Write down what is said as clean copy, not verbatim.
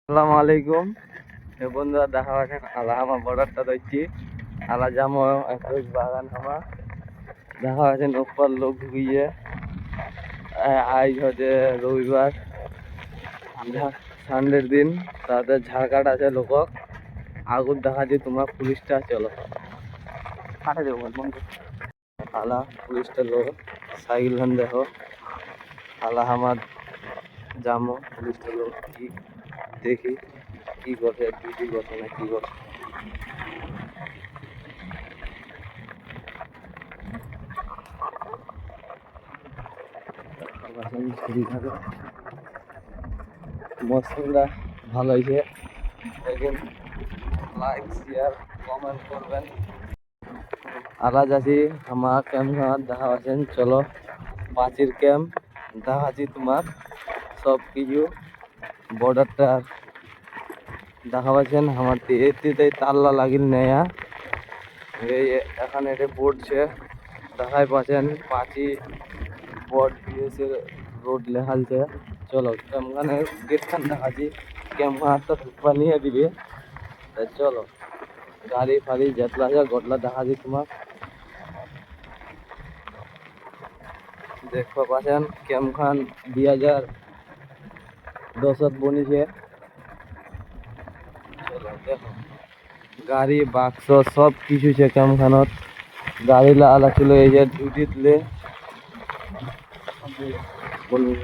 আসসালামু আলাইকুম। বন্ধুরা দেখা আছে আলা আমার বর্ডারটা দেখছি আলা যাবো একটা বাগান আমার দেখা আছে নৌকার লোক ঢুকিয়ে আজ হচ্ছে রবিবার সানডের দিন তাদের ঝাড়কাট আছে লোক আগুন দেখা যে তোমার পুলিশটা চলো কাটে দেবো বন্ধু আলা পুলিশটা লোক সাইকেল খান দেখো আলা আমার যাবো পুলিশটা লোক কি দেখি কি করছে ডিউটি করছে না কি করছে মৌসুমটা ভালো হয়েছে দেখেন লাইক শেয়ার কমেন্ট করবেন আলাজ আছি আমার ক্যাম্প দেখা আছেন চলো পাঁচির ক্যাম্প দেখা আছি তোমার সব কিছু বর্ডারটা দেখা পাচ্ছেন আমার এতে তাল্লা লাগিল নেয়া এই এখানে এটা পড়ছে দেখাই পাচ্ছেন পাঁচি বোর্ড দিয়েছে রোড লেখালছে চলো ক্যাম্পখানে গেট খান দেখাচ্ছি ক্যাম্পখান তো ঢুকবা নিয়ে দিবে তাই চলো গাড়ি ফাড়ি যেতলা আছে গোটলা দেখাচ্ছি তোমার দেখতে পাচ্ছেন ক্যাম্পখান 2010 বনিছে চলো দেখো গাড়ি বাক্স সব কিছু আছে ক্যাম্পখানত গাড়ি আলা ছিল এই যে ডিউটি দিলে বলুন